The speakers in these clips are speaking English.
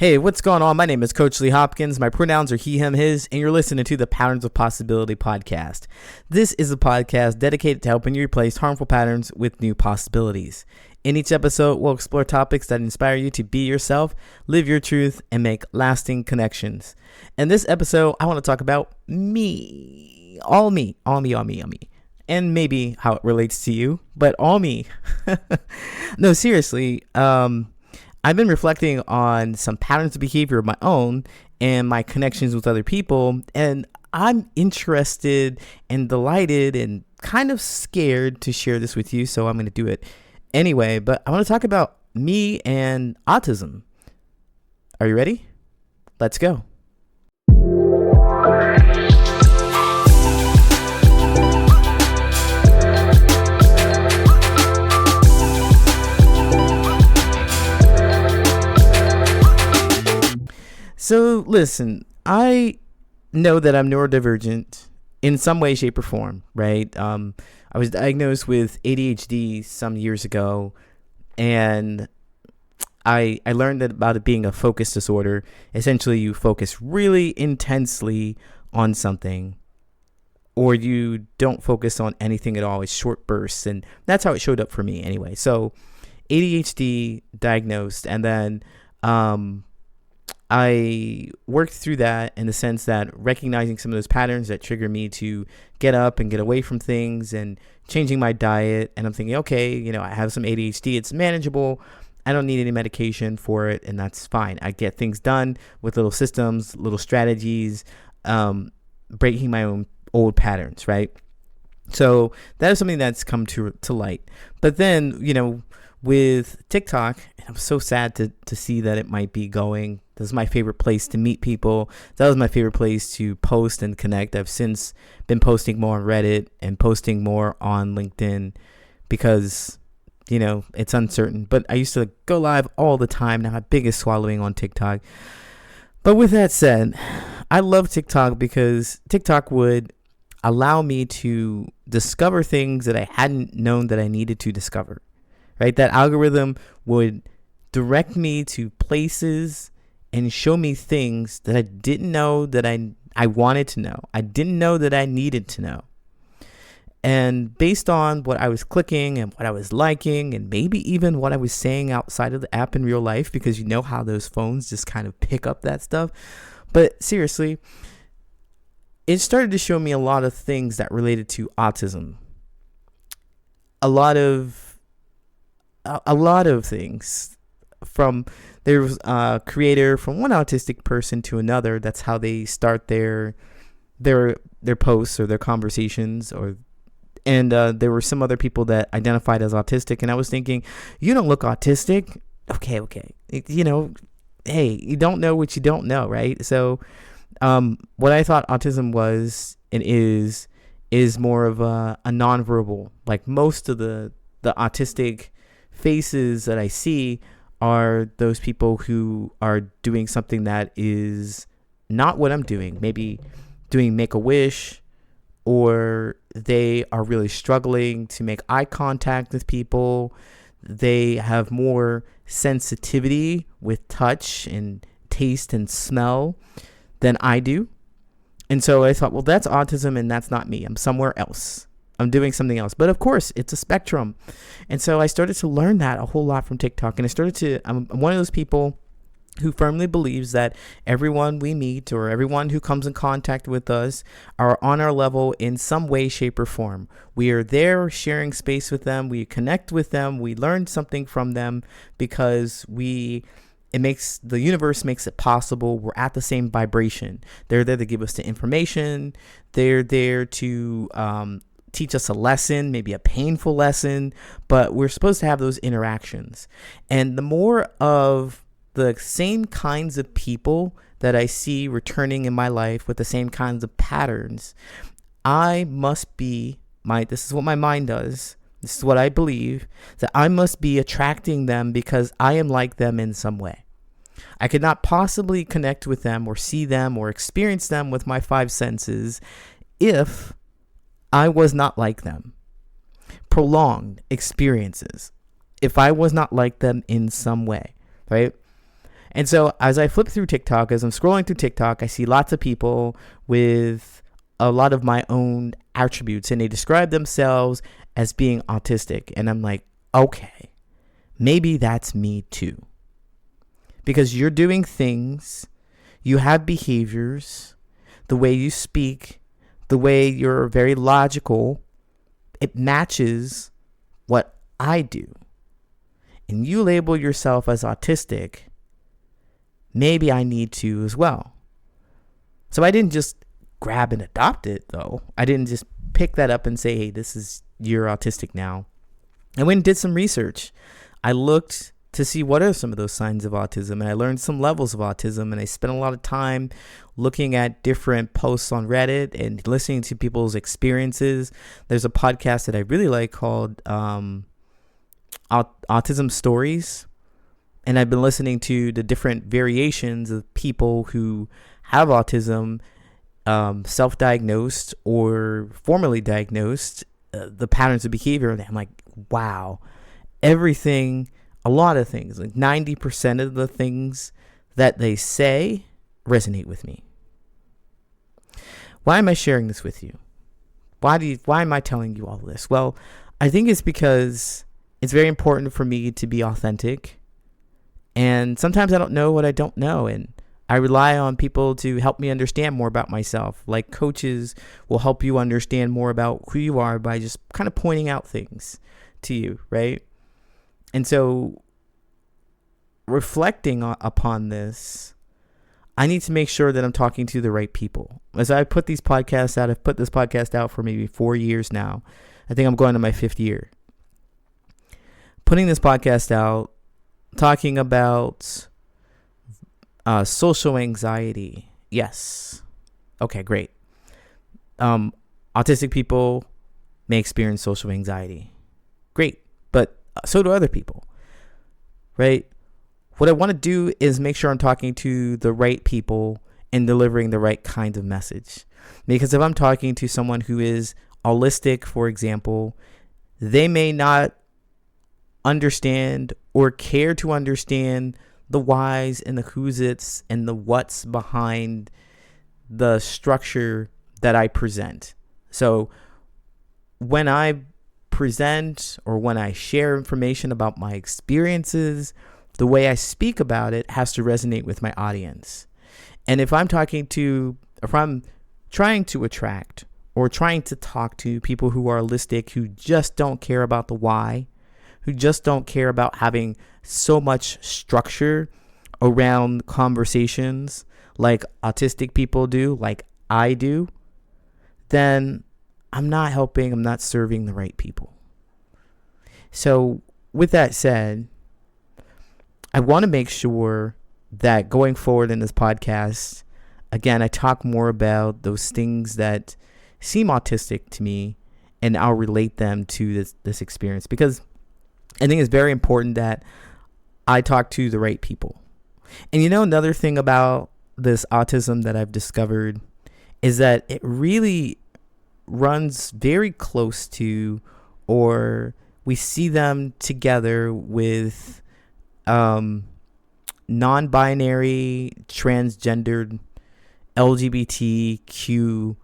Hey, what's going on? My name is Coach Lee Hopkins. My pronouns are he, him, his, and you're listening to the Patterns of Possibility podcast. This is a podcast dedicated to helping you replace harmful patterns with new possibilities. In each episode, we'll explore topics that inspire you to be yourself, live your truth, and make lasting connections. In this episode, I want to talk about me. All me. And maybe how it relates to you, but all me. No, seriously, I've been reflecting on some patterns of behavior of my own and my connections with other people, and I'm interested and delighted and kind of scared to share this with you, so I'm going to do it anyway. But I want to talk about me and autism. Are you ready? Let's go. So listen, I know that I'm neurodivergent in some way, shape, or form, right? I was diagnosed with ADHD some years ago, and I learned that about it being a focus disorder. Essentially, you focus really intensely on something, or you don't focus on anything at all. It's short bursts, and that's how it showed up for me anyway. So ADHD diagnosed, and then I worked through that in the sense that recognizing some of those patterns that trigger me to get up and get away from things and changing my diet. And I'm thinking, okay, I have some ADHD. It's manageable. I don't need any medication for it. And that's fine. I get things done with little systems, little strategies, breaking my own old patterns, right? So that is something that's come to light. But then, with TikTok, I'm so sad to see that it might be going. This is my favorite place to meet people. That was my favorite place to post and connect. I've since been posting more on Reddit and posting more on LinkedIn because, it's uncertain. But I used to go live all the time. Now my biggest swallowing on TikTok. But with that said, I love TikTok because TikTok would allow me to discover things that I hadn't known that I needed to discover. Right? That algorithm would direct me to places and show me things that I didn't know that I wanted to know. I didn't know that I needed to know. And based on what I was clicking and what I was liking and maybe even what I was saying outside of the app in real life, because you know how those phones just kind of pick up that stuff. But seriously, it started to show me a lot of things that related to autism. A lot of things. From there was a creator from one autistic person to another. That's how they start their posts or their conversations. And there were some other people that identified as autistic, and I was thinking, you don't look autistic. Okay. Hey, you don't know what you don't know, right? So what I thought autism was and is more of a nonverbal. Like most of the autistic faces that I see are those people who are doing something that is not what I'm doing. Maybe doing Make-A-Wish, or they are really struggling to make eye contact with people. They have more sensitivity with touch and taste and smell than I do. And so I thought, well, that's autism and that's not me. I'm somewhere else. I'm doing something else. But of course, it's a spectrum. And so I started to learn that a whole lot from TikTok. And I'm one of those people who firmly believes that everyone we meet or everyone who comes in contact with us are on our level in some way, shape, or form. We are there sharing space with them. We connect with them. We learn something from them because the universe makes it possible. We're at the same vibration. They're there to give us the information. They're there to teach us a lesson, maybe a painful lesson, but we're supposed to have those interactions. And the more of the same kinds of people that I see returning in my life with the same kinds of patterns, this is what my mind does. This is what I believe, that I must be attracting them because I am like them in some way. I could not possibly connect with them or see them or experience them with my five senses if I was not like them. Prolonged experiences, if I was not like them in some way, right? And so as I flip through TikTok, as I'm scrolling through TikTok, I see lots of people with a lot of my own attributes, and they describe themselves as being autistic. And I'm like, okay, maybe that's me too. Because you're doing things, you have behaviors, the way you speak, the way you're very logical, it matches what I do. And you label yourself as autistic, maybe I need to as well. So I didn't just grab and adopt it, though. I didn't just pick that up and say, hey, you're autistic now. I went and did some research. I looked to see what are some of those signs of autism, and I learned some levels of autism, and I spent a lot of time looking at different posts on Reddit and listening to people's experiences. There's a podcast that I really like called Autism Stories, and I've been listening to the different variations of people who have autism, self-diagnosed or formerly diagnosed, the patterns of behavior. And I'm like, wow, a lot of things, like 90% of the things that they say resonate with me. Why am I sharing this with you? Why am I telling you all this? Well, I think it's because it's very important for me to be authentic. And sometimes I don't know what I don't know. And I rely on people to help me understand more about myself. Like coaches will help you understand more about who you are by just kind of pointing out things to you, right? And so reflecting upon this, I need to make sure that I'm talking to the right people. As I put these podcasts out, I've put this podcast out for maybe 4 years now. I think I'm going to my 5th year. Putting this podcast out, talking about social anxiety. Yes. Okay, great. Autistic people may experience social anxiety. Great. But so do other people, right? What I want to do is make sure I'm talking to the right people and delivering the right kind of message. Because if I'm talking to someone who is autistic, for example, they may not understand or care to understand the whys and the who's it's and the what's behind the structure that I present. So when I present or when I share information about my experiences, the way I speak about it has to resonate with my audience. And if I'm trying to attract or trying to talk to people who are autistic, who just don't care about the why, who just don't care about having so much structure around conversations like autistic people do, like I do, then I'm not helping, I'm not serving the right people. So with that said, I want to make sure that going forward in this podcast, again, I talk more about those things that seem autistic to me, and I'll relate them to this experience, because I think it's very important that I talk to the right people. And another thing about this autism that I've discovered is that it really runs very close to, or we see them together with non-binary, transgendered, LGBTQTIA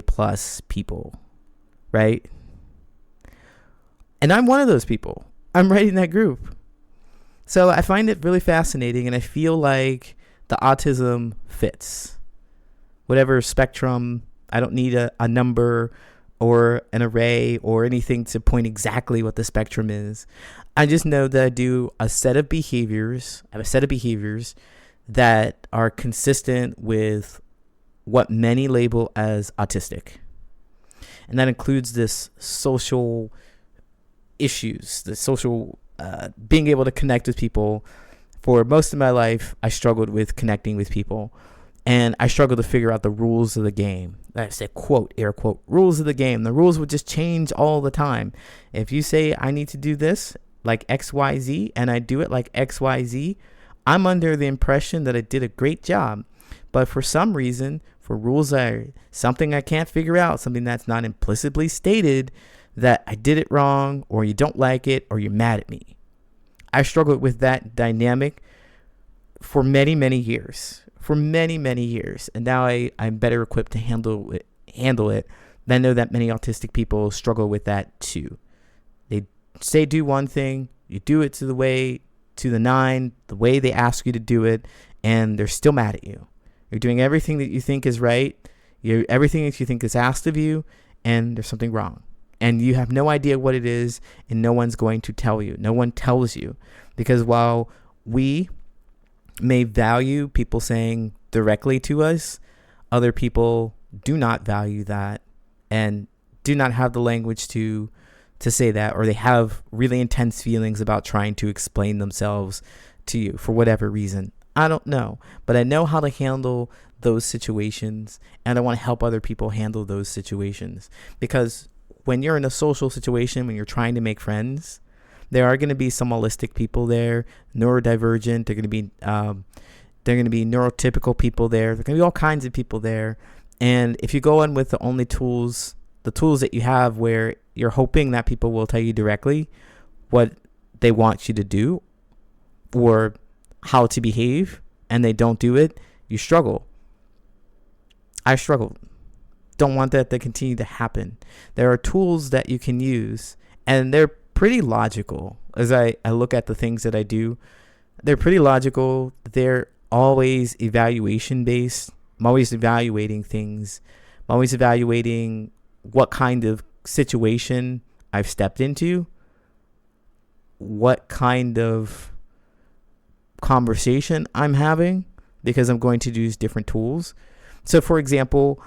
plus people, right? And I'm one of those people. I'm right in that group. So I find it really fascinating, and I feel like the autism fits. Whatever spectrum, I don't need a number or an array or anything to point exactly what the spectrum is. I just know that I do a set of behaviors. I have a set of behaviors that are consistent with what many label as autistic. And that includes this social issues, the social being able to connect with people. For most of my life, I struggled with connecting with people, and I struggled to figure out the rules of the game. I said, quote, air quote, rules of the game. The rules would just change all the time. If you say I need to do this like XYZ and I do it like XYZ, I'm under the impression that I did a great job. But for some reason, for rules that are something I can't figure out, something that's not implicitly stated, that I did it wrong, or you don't like it, or you're mad at me, I struggled with that dynamic for many, many years. For many, many years. And now I'm better equipped to handle it. I know that many autistic people struggle with that too. They say do one thing, you do it to the nine, the way they ask you to do it, and they're still mad at you. You're doing everything that you think is right, everything that you think is asked of you, and there's something wrong. And you have no idea what it is, and no one's going to tell you. No one tells you. Because while we may value people saying directly to us, other people do not value that and do not have the language to say that, or they have really intense feelings about trying to explain themselves to you for whatever reason. I don't know, but I know how to handle those situations, and I want to help other people handle those situations. Because when you're in a social situation, when you're trying to make friends, there are going to be some autistic people there, neurodivergent. They're going to be neurotypical people there. There are going to be all kinds of people there. And if you go in with the tools that you have, where you're hoping that people will tell you directly what they want you to do or how to behave, and they don't do it, you struggle. I struggled. Don't want that to continue to happen. There are tools that you can use, and they're pretty logical. As I look at the things that I do, they're pretty logical. They're always evaluation based. I'm always evaluating things. I'm always evaluating what kind of situation I've stepped into, what kind of conversation I'm having, because I'm going to use different tools. So for example,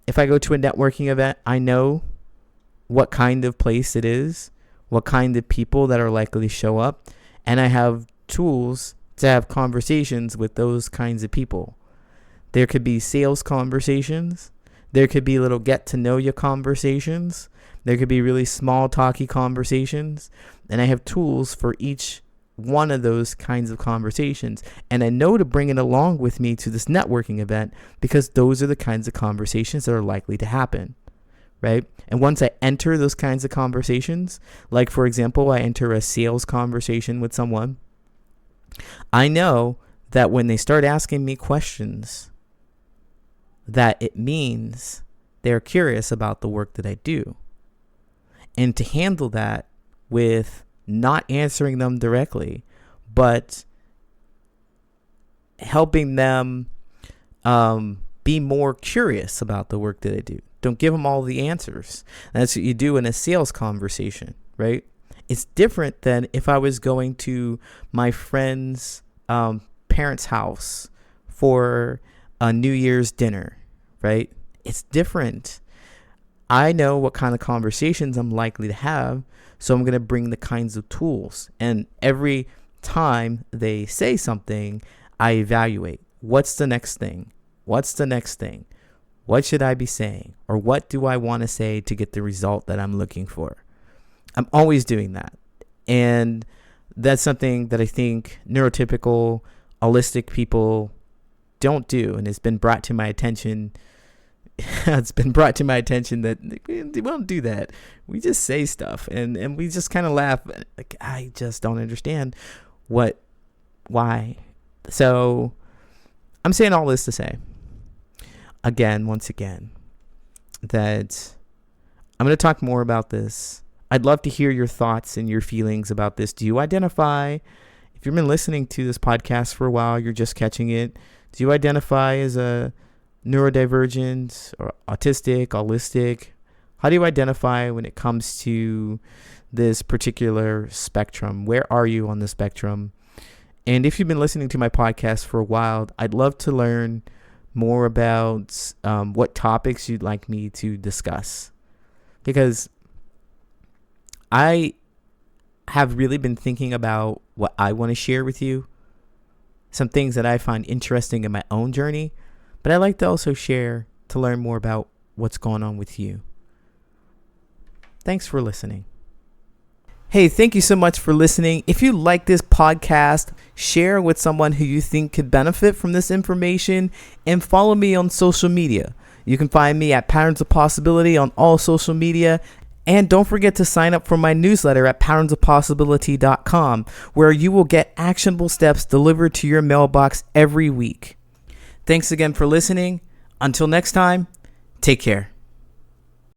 if I go to a networking event, I know what kind of place it is, what kind of people that are likely to show up, and I have tools to have conversations with those kinds of people. There could be sales conversations. There could be little get to know you conversations. There could be really small talky conversations. And I have tools for each one of those kinds of conversations. And I know to bring it along with me to this networking event, because those are the kinds of conversations that are likely to happen, right? And once I enter those kinds of conversations, like for example, I enter a sales conversation with someone, I know that when they start asking me questions, that it means they're curious about the work that I do. And to handle that with not answering them directly, but helping them be more curious about the work that I do. Don't give them all the answers. And that's what you do in a sales conversation, right? It's different than if I was going to my friend's parents' house for a New Year's dinner, right? It's different. I know what kind of conversations I'm likely to have, so I'm going to bring the kinds of tools. And every time they say something, I evaluate. What's the next thing? What's the next thing? What should I be saying? Or what do I want to say to get the result that I'm looking for? I'm always doing that. And that's something that I think neurotypical, autistic people don't do. And it's been brought to my attention. It's been brought to my attention that we don't do that. We just say stuff and we just kind of laugh. Like, I just don't understand why. So I'm saying all this to say, once again, that I'm going to talk more about this. I'd love to hear your thoughts and your feelings about this. Do you identify, if you've been listening to this podcast for a while, you're just catching it, do you identify as a neurodivergent or autistic, holistic? How do you identify when it comes to this particular spectrum? Where are you on the spectrum? And if you've been listening to my podcast for a while, I'd love to learn more about what topics you'd like me to discuss, because I have really been thinking about what I want to share with you, some things that I find interesting in my own journey, but I like to also share to learn more about what's going on with you. Thanks for listening. Hey, thank you so much for listening. If you like this podcast, share with someone who you think could benefit from this information, and follow me on social media. You can find me at Patterns of Possibility on all social media, And don't forget to sign up for my newsletter at patternsofpossibility.com, where you will get actionable steps delivered to your mailbox every week. Thanks again for listening. Until next time, take care.